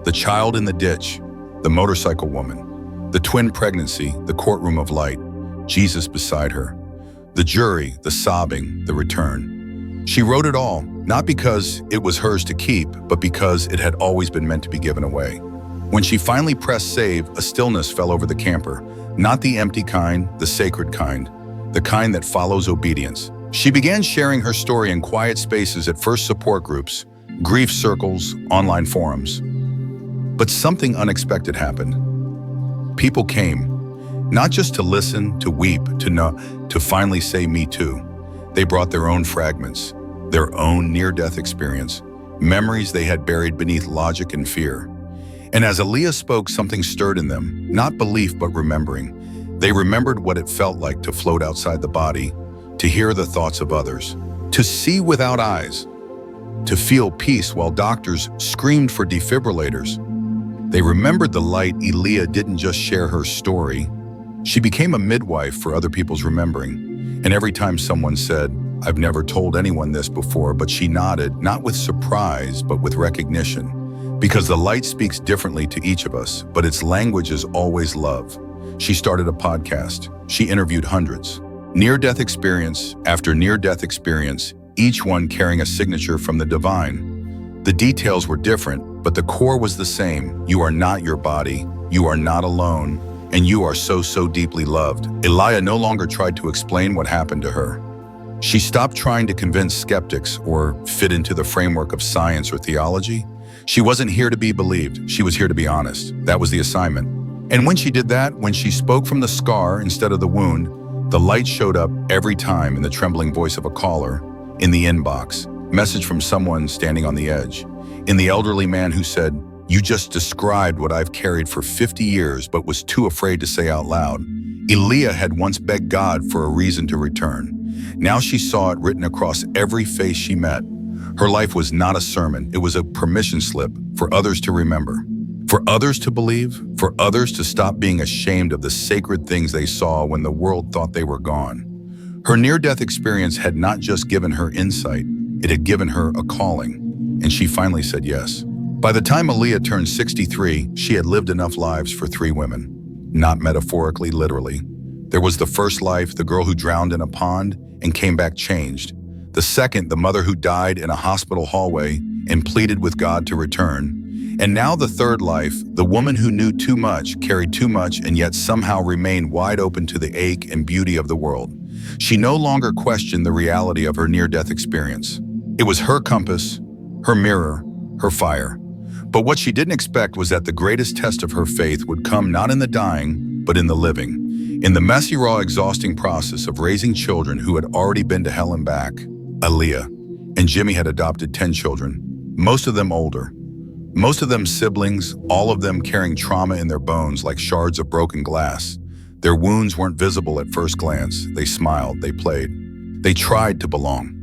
the child in the ditch, the motorcycle woman, the twin pregnancy, the courtroom of light, Jesus beside her, the jury, the sobbing, the return. She wrote it all, not because it was hers to keep, but because it had always been meant to be given away. When she finally pressed save, a stillness fell over the camper, not the empty kind, the sacred kind, the kind that follows obedience. She began sharing her story in quiet spaces at first support groups, grief circles, online forums. But something unexpected happened. People came, not just to listen, to weep, to finally say me too. They brought their own fragments, their own near-death experience, memories they had buried beneath logic and fear. And as Elia spoke, something stirred in them, not belief but remembering. They remembered what it felt like to float outside the body, to hear the thoughts of others, to see without eyes, to feel peace while doctors screamed for defibrillators. They remembered the light. Elia didn't just share her story. She became a midwife for other people's remembering. And every time someone said, "I've never told anyone this before," but she nodded, not with surprise, but with recognition. Because the light speaks differently to each of us, but its language is always love. She started a podcast. She interviewed hundreds. Near-death experience after near-death experience, each one carrying a signature from the divine. The details were different, but the core was the same. You are not your body, you are not alone, and you are so deeply loved. Elia no longer tried to explain what happened to her. She stopped trying to convince skeptics or fit into the framework of science or theology. She wasn't here to be believed, she was here to be honest. That was the assignment. And when she did that, when she spoke from the scar instead of the wound, the light showed up every time in the trembling voice of a caller, in the inbox, message from someone standing on the edge, in the elderly man who said, "You just described what I've carried for 50 years but was too afraid to say out loud." Elia had once begged God for a reason to return. Now she saw it written across every face she met. Her life was not a sermon, it was a permission slip for others to remember, for others to believe, for others to stop being ashamed of the sacred things they saw when the world thought they were gone. Her near-death experience had not just given her insight, it had given her a calling, and she finally said yes. By the time Elia turned 63, she had lived enough lives for 3 women. Not metaphorically, literally. There was the first life, the girl who drowned in a pond and came back changed. The second, the mother who died in a hospital hallway and pleaded with God to return. And now the third life, the woman who knew too much, carried too much, and yet somehow remained wide open to the ache and beauty of the world. She no longer questioned the reality of her near-death experience. It was her compass, her mirror, her fire. But what she didn't expect was that the greatest test of her faith would come not in the dying, but in the living. In the messy, raw, exhausting process of raising children who had already been to hell and back. Elia and Jimmy had adopted 10 children, most of them older. Most of them siblings, all of them carrying trauma in their bones like shards of broken glass. Their wounds weren't visible at first glance. They smiled, they played. They tried to belong.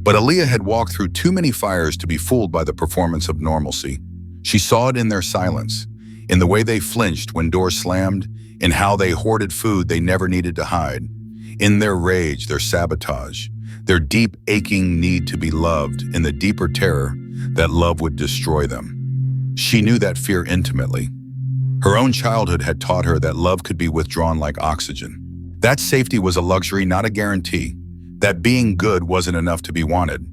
But Elia had walked through too many fires to be fooled by the performance of normalcy. She saw it in their silence, in the way they flinched when doors slammed, in how they hoarded food they never needed to hide, in their rage, their sabotage, their deep aching need to be loved, in the deeper terror that love would destroy them. She knew that fear intimately. Her own childhood had taught her that love could be withdrawn like oxygen. That safety was a luxury, not a guarantee. That being good wasn't enough to be wanted.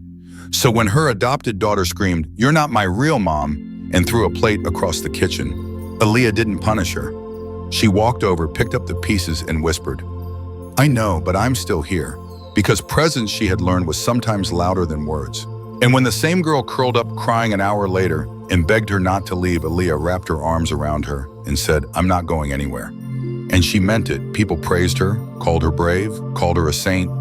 So when her adopted daughter screamed, "You're not my real mom," and threw a plate across the kitchen, Elia didn't punish her. She walked over, picked up the pieces, and whispered, "I know, but I'm still here." Because presence, she had learned, was sometimes louder than words. And when the same girl curled up crying an hour later and begged her not to leave, Elia wrapped her arms around her and said, "I'm not going anywhere." And she meant it. People praised her, called her brave, called her a saint.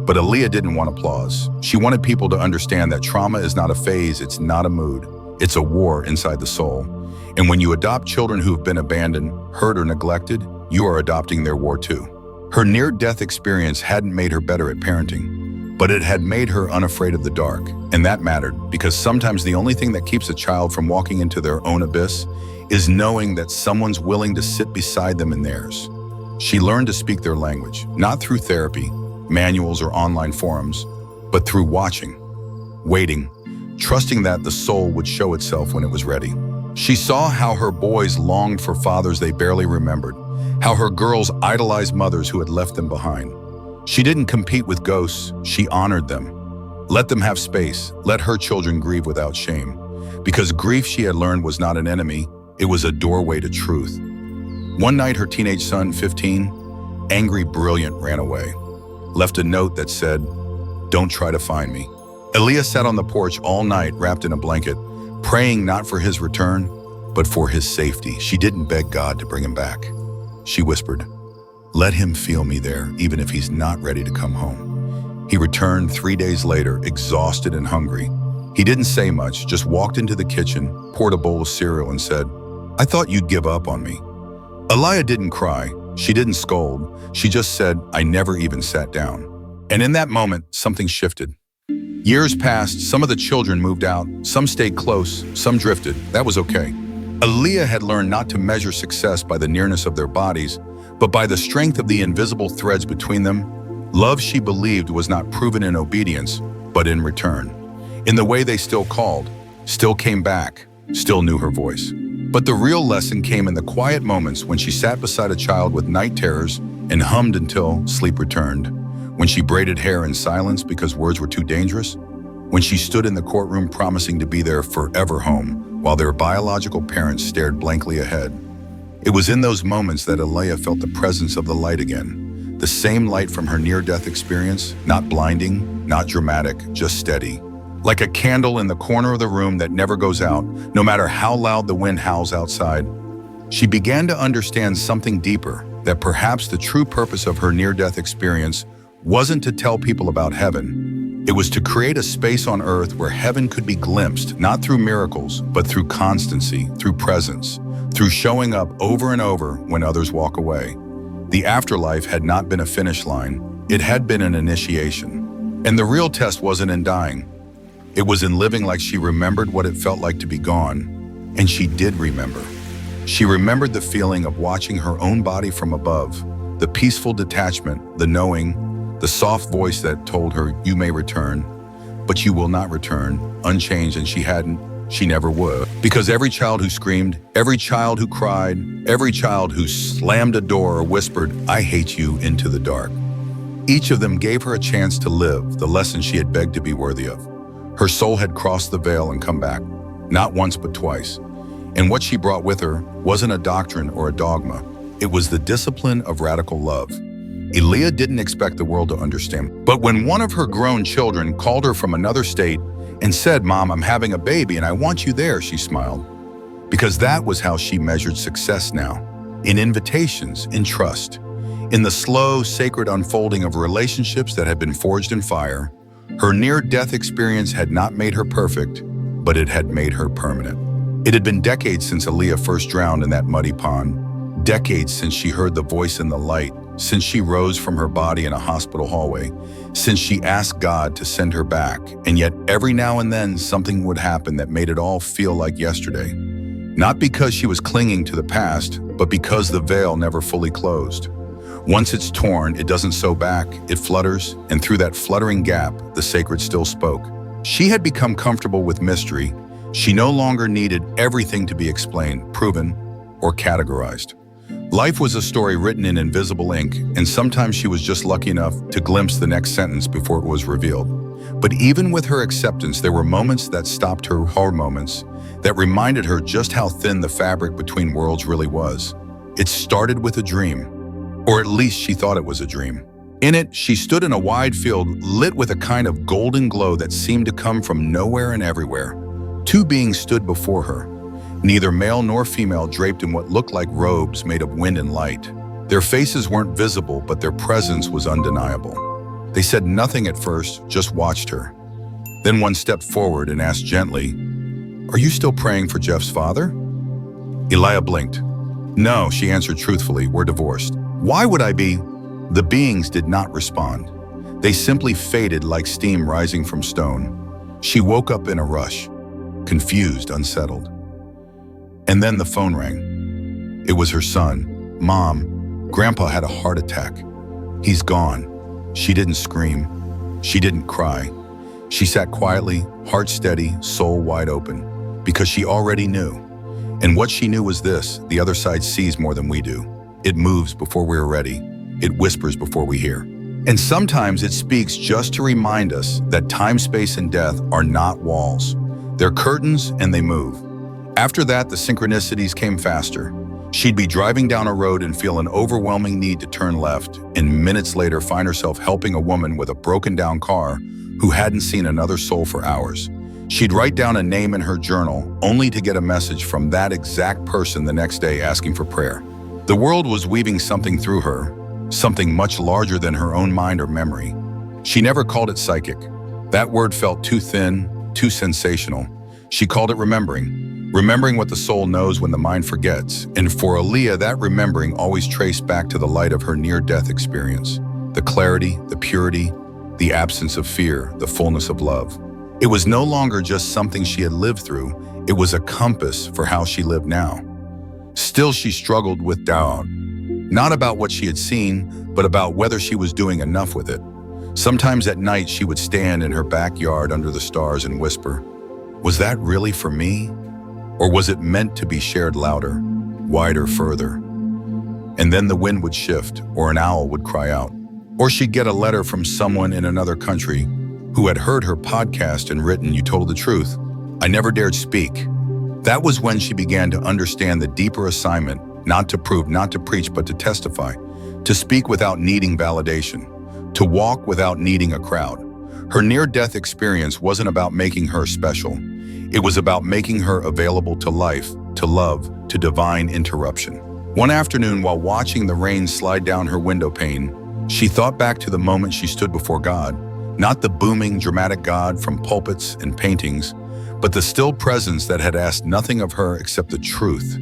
But Elia didn't want applause. She wanted people to understand that trauma is not a phase, it's not a mood. It's a war inside the soul. And when you adopt children who have been abandoned, hurt, or neglected, you are adopting their war too. Her near-death experience hadn't made her better at parenting, but it had made her unafraid of the dark. And that mattered, because sometimes the only thing that keeps a child from walking into their own abyss is knowing that someone's willing to sit beside them in theirs. She learned to speak their language, not through therapy, manuals, or online forums, but through watching, waiting, trusting that the soul would show itself when it was ready. She saw how her boys longed for fathers they barely remembered, how her girls idolized mothers who had left them behind. She didn't compete with ghosts, she honored them. Let them have space, let her children grieve without shame. Because grief, she had learned, was not an enemy, it was a doorway to truth. One night, her teenage son, 15, angry, brilliant, ran away. Left a note that said, "Don't try to find me." Elia sat on the porch all night, wrapped in a blanket, praying not for his return, but for his safety. She didn't beg God to bring him back. She whispered, "Let him feel me there, even if he's not ready to come home." He returned 3 days later, exhausted and hungry. He didn't say much, just walked into the kitchen, poured a bowl of cereal, and said, "I thought you'd give up on me." Elia didn't cry. She didn't scold. She just said, "I never even sat down." And in that moment, something shifted. Years passed, some of the children moved out, some stayed close, some drifted. That was okay. Elia had learned not to measure success by the nearness of their bodies, but by the strength of the invisible threads between them. Love, she believed, was not proven in obedience, but in return. In the way they still called, still came back, still knew her voice. But the real lesson came in the quiet moments when she sat beside a child with night terrors and hummed until sleep returned. When she braided hair in silence because words were too dangerous. When she stood in the courtroom promising to be their forever home while their biological parents stared blankly ahead. It was in those moments that Elia felt the presence of the light again. The same light from her near-death experience, not blinding, not dramatic, just steady. Like a candle in the corner of the room that never goes out, no matter how loud the wind howls outside. She began to understand something deeper, that perhaps the true purpose of her near-death experience wasn't to tell people about heaven. It was to create a space on earth where heaven could be glimpsed, not through miracles, but through constancy, through presence, through showing up over and over when others walk away. The afterlife had not been a finish line, it had been an initiation. And the real test wasn't in dying. It was in living like she remembered what it felt like to be gone. And she did remember. She remembered the feeling of watching her own body from above, the peaceful detachment, the knowing, the soft voice that told her, "You may return, but you will not return," unchanged, and she hadn't, she never would. Because every child who screamed, every child who cried, every child who slammed a door or whispered, "I hate you," into the dark. Each of them gave her a chance to live the lesson she had begged to be worthy of. Her soul had crossed the veil and come back, not once but twice. And what she brought with her wasn't a doctrine or a dogma. It was the discipline of radical love. Elia didn't expect the world to understand. But when one of her grown children called her from another state and said, "Mom, I'm having a baby and I want you there," she smiled. Because that was how she measured success now. In invitations, in trust. In the slow, sacred unfolding of relationships that had been forged in fire. Her near-death experience had not made her perfect, but it had made her permanent. It had been decades since Elia first drowned in that muddy pond. Decades since she heard the voice in the light, since she rose from her body in a hospital hallway, since she asked God to send her back, and yet every now and then something would happen that made it all feel like yesterday. Not because she was clinging to the past, but because the veil never fully closed. Once it's torn, it doesn't sew back, it flutters, and through that fluttering gap, the sacred still spoke. She had become comfortable with mystery. She no longer needed everything to be explained, proven, or categorized. Life was a story written in invisible ink, and sometimes she was just lucky enough to glimpse the next sentence before it was revealed. But even with her acceptance, there were moments that stopped her, hard moments, that reminded her just how thin the fabric between worlds really was. It started with a dream. Or at least she thought it was a dream. In it, she stood in a wide field lit with a kind of golden glow that seemed to come from nowhere and everywhere. Two beings stood before her, neither male nor female, draped in what looked like robes made of wind and light. Their faces weren't visible, but their presence was undeniable. They said nothing at first, just watched her. Then one stepped forward and asked gently, "Are you still praying for Jeff's father?" Elia blinked. "No," she answered truthfully, "we're divorced." "Why would I be?" The beings did not respond. They simply faded like steam rising from stone. She woke up in a rush, confused, unsettled. And then the phone rang. It was her son. "Mom, Grandpa had a heart attack. He's gone." She didn't scream. She didn't cry. She sat quietly, heart steady, soul wide open, because she already knew. And what she knew was this: the other side sees more than we do. It moves before we're ready. It whispers before we hear. And sometimes it speaks just to remind us that time, space, and death are not walls. They're curtains, and they move. After that, the synchronicities came faster. She'd be driving down a road and feel an overwhelming need to turn left, and minutes later find herself helping a woman with a broken-down car who hadn't seen another soul for hours. She'd write down a name in her journal, only to get a message from that exact person the next day asking for prayer. The world was weaving something through her, something much larger than her own mind or memory. She never called it psychic. That word felt too thin, too sensational. She called it remembering what the soul knows when the mind forgets. And for Elia, that remembering always traced back to the light of her near-death experience. The clarity, the purity, the absence of fear, the fullness of love. It was no longer just something she had lived through. It was a compass for how she lived now. Still, she struggled with doubt. Not about what she had seen, but about whether she was doing enough with it. Sometimes at night, she would stand in her backyard under the stars and whisper, "Was that really for me? Or was it meant to be shared louder, wider, further?" And then the wind would shift, or an owl would cry out. Or she'd get a letter from someone in another country who had heard her podcast and written, "You told the truth. I never dared speak." That was when she began to understand the deeper assignment, not to prove, not to preach, but to testify, to speak without needing validation, to walk without needing a crowd. Her near-death experience wasn't about making her special. It was about making her available to life, to love, to divine interruption. One afternoon, while watching the rain slide down her window pane, she thought back to the moment she stood before God, not the booming, dramatic God from pulpits and paintings, but the still presence that had asked nothing of her except the truth.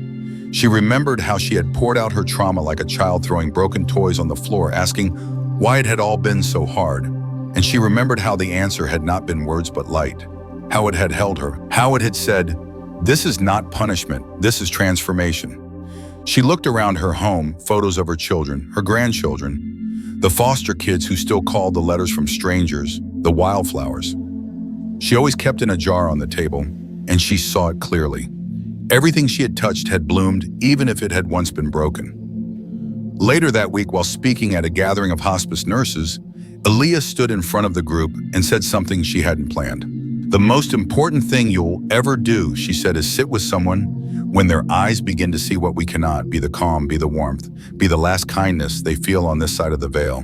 She remembered how she had poured out her trauma like a child throwing broken toys on the floor, asking why it had all been so hard. And she remembered how the answer had not been words but light, how it had held her, how it had said, "This is not punishment, this is transformation." She looked around her home, photos of her children, her grandchildren, the foster kids who still called the letters from strangers, the wildflowers. She always kept in a jar on the table, and she saw it clearly. Everything she had touched had bloomed, even if it had once been broken. Later that week, while speaking at a gathering of hospice nurses, Elia stood in front of the group and said something she hadn't planned. "The most important thing you'll ever do," she said, "is sit with someone when their eyes begin to see what we cannot, be the calm, be the warmth, be the last kindness they feel on this side of the veil.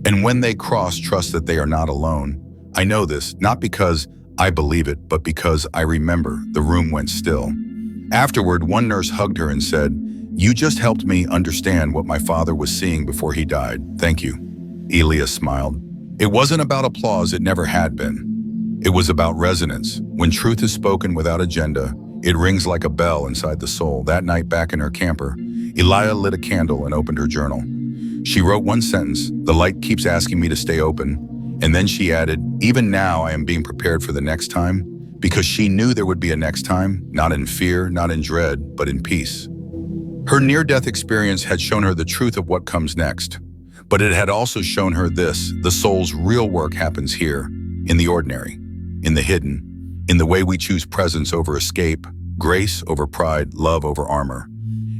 And when they cross, trust that they are not alone. I know this, not because I believe it, but because I remember." The room went still. Afterward, one nurse hugged her and said, "You just helped me understand what my father was seeing before he died. Thank you." Elia smiled. It wasn't about applause, it never had been. It was about resonance. When truth is spoken without agenda, it rings like a bell inside the soul. That night, back in her camper, Elia lit a candle and opened her journal. She wrote one sentence: "The light keeps asking me to stay open." And then she added, "Even now I am being prepared for the next time," because she knew there would be a next time, not in fear, not in dread, but in peace. Her near-death experience had shown her the truth of what comes next. But it had also shown her this: the soul's real work happens here, in the ordinary, in the hidden, in the way we choose presence over escape, grace over pride, love over armor.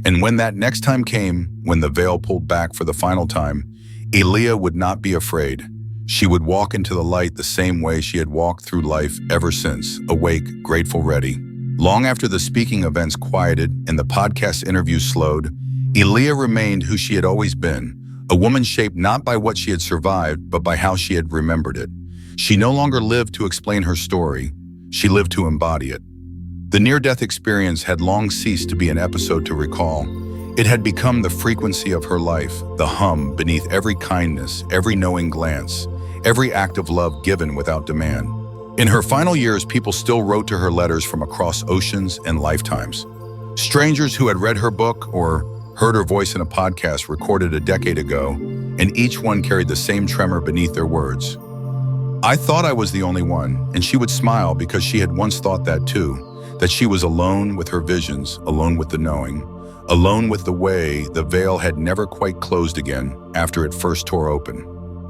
And when that next time came, when the veil pulled back for the final time, Elia would not be afraid. She would walk into the light the same way she had walked through life ever since, awake, grateful, ready. Long after the speaking events quieted and the podcast interviews slowed, Elia remained who she had always been, a woman shaped not by what she had survived, but by how she had remembered it. She no longer lived to explain her story, she lived to embody it. The near-death experience had long ceased to be an episode to recall. It had become the frequency of her life, the hum beneath every kindness, every knowing glance, every act of love given without demand. In her final years, people still wrote to her letters from across oceans and lifetimes. Strangers who had read her book or heard her voice in a podcast recorded a decade ago, and each one carried the same tremor beneath their words. I thought I was the only one, and she would smile because she had once thought that too, that she was alone with her visions, alone with the knowing, alone with the way the veil had never quite closed again after it first tore open.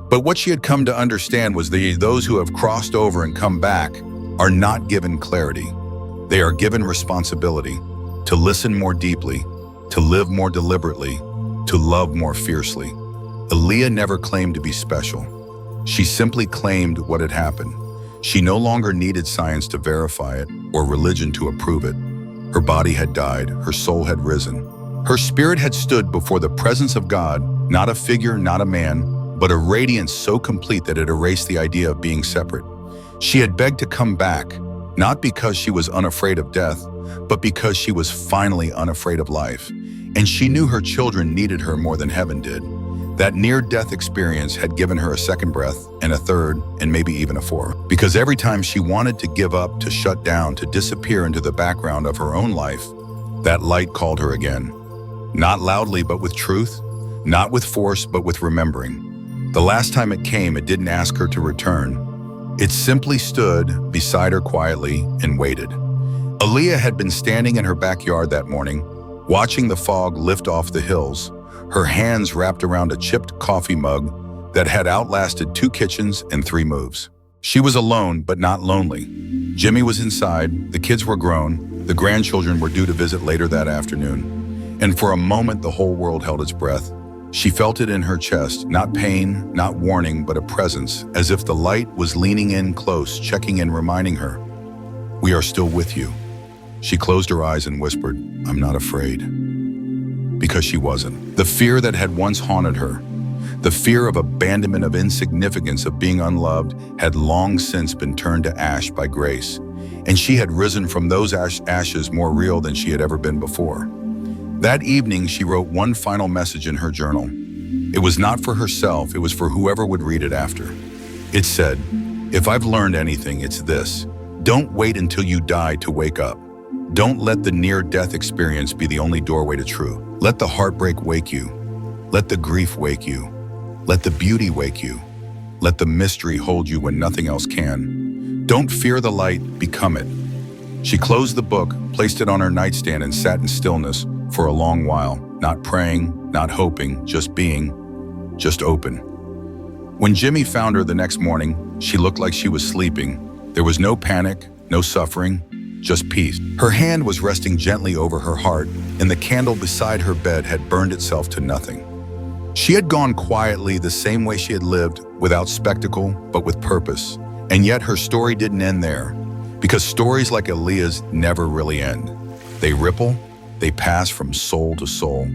But what she had come to understand was those who have crossed over and come back are not given clarity. They are given responsibility to listen more deeply, to live more deliberately, to love more fiercely. Elia never claimed to be special. She simply claimed what had happened. She no longer needed science to verify it or religion to approve it. Her body had died, her soul had risen. Her spirit had stood before the presence of God, not a figure, not a man, but a radiance so complete that it erased the idea of being separate. She had begged to come back, not because she was unafraid of death, but because she was finally unafraid of life. And she knew her children needed her more than heaven did. That near-death experience had given her a second breath, and a third, and maybe even a fourth. Because every time she wanted to give up, to shut down, to disappear into the background of her own life, that light called her again. Not loudly, but with truth. Not with force, but with remembering. The last time it came, it didn't ask her to return. It simply stood beside her quietly and waited. Elia had been standing in her backyard that morning, watching the fog lift off the hills, her hands wrapped around a chipped coffee mug that had outlasted 2 kitchens and 3 moves. She was alone, but not lonely. Jimmy was inside, the kids were grown, the grandchildren were due to visit later that afternoon. And for a moment, the whole world held its breath. She felt it in her chest, not pain, not warning, but a presence, as if the light was leaning in close, checking in, reminding her, "We are still with you." She closed her eyes and whispered, "I'm not afraid." Because she wasn't. The fear that had once haunted her, the fear of abandonment, of insignificance, of being unloved, had long since been turned to ash by grace, and she had risen from those ashes more real than she had ever been before. That evening, she wrote one final message in her journal. It was not for herself, it was for whoever would read it after. It said, "If I've learned anything, it's this. Don't wait until you die to wake up. Don't let the near-death experience be the only doorway to truth. Let the heartbreak wake you. Let the grief wake you. Let the beauty wake you. Let the mystery hold you when nothing else can. Don't fear the light, become it." She closed the book, placed it on her nightstand, and sat in stillness for a long while, not praying, not hoping, just being, just open. When Jimmy found her the next morning, she looked like she was sleeping. There was no panic, no suffering, just peace. Her hand was resting gently over her heart, and the candle beside her bed had burned itself to nothing. She had gone quietly the same way she had lived, without spectacle, but with purpose. And yet her story didn't end there, because stories like Elia's never really end. They ripple, they pass from soul to soul,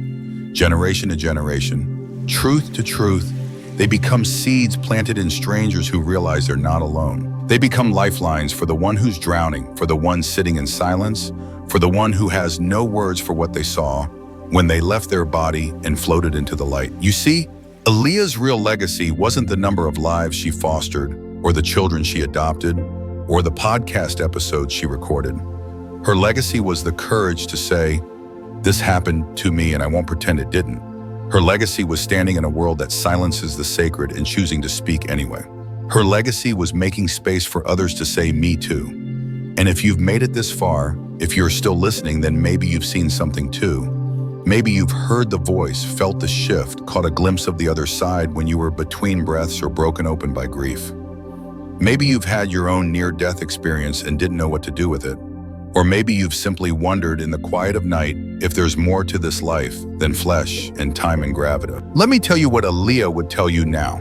generation to generation, truth to truth. They become seeds planted in strangers who realize they're not alone. They become lifelines for the one who's drowning, for the one sitting in silence, for the one who has no words for what they saw when they left their body and floated into the light. You see, Elia's real legacy wasn't the number of lives she fostered, or the children she adopted, or the podcast episodes she recorded. Her legacy was the courage to say, "This happened to me and I won't pretend it didn't." Her legacy was standing in a world that silences the sacred and choosing to speak anyway. Her legacy was making space for others to say, "Me too." And if you've made it this far, if you're still listening, then maybe you've seen something too. Maybe you've heard the voice, felt the shift, caught a glimpse of the other side when you were between breaths or broken open by grief. Maybe you've had your own near-death experience and didn't know what to do with it. Or maybe you've simply wondered in the quiet of night if there's more to this life than flesh and time and gravity. Let me tell you what Elia would tell you now.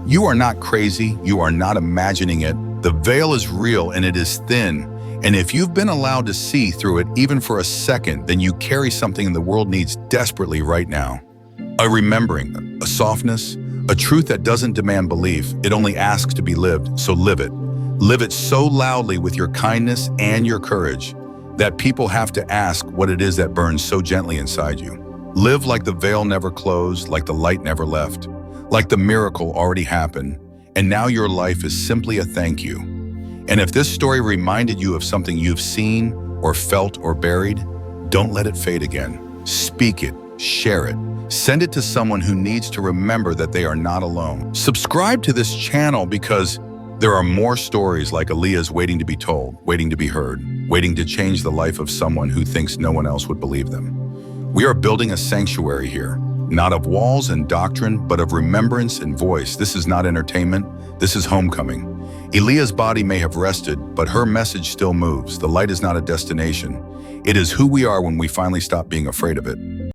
You are not crazy, you are not imagining it. The veil is real and it is thin. And if you've been allowed to see through it even for a second, then you carry something the world needs desperately right now. A remembering, a softness, a truth that doesn't demand belief. It only asks to be lived, so live it. Live it so loudly with your kindness and your courage that people have to ask what it is that burns so gently inside you. Live like the veil never closed, like the light never left, like the miracle already happened, and now your life is simply a thank you. And if this story reminded you of something you've seen or felt or buried, don't let it fade again. Speak it, Share it. Send it to someone who needs to remember that they are not alone. Subscribe to this channel because there are more stories like Elia's waiting to be told, waiting to be heard, waiting to change the life of someone who thinks no one else would believe them. We are building a sanctuary here, not of walls and doctrine, but of remembrance and voice. This is not entertainment, this is homecoming. Elia's body may have rested, but her message still moves. The light is not a destination. It is who we are when we finally stop being afraid of it.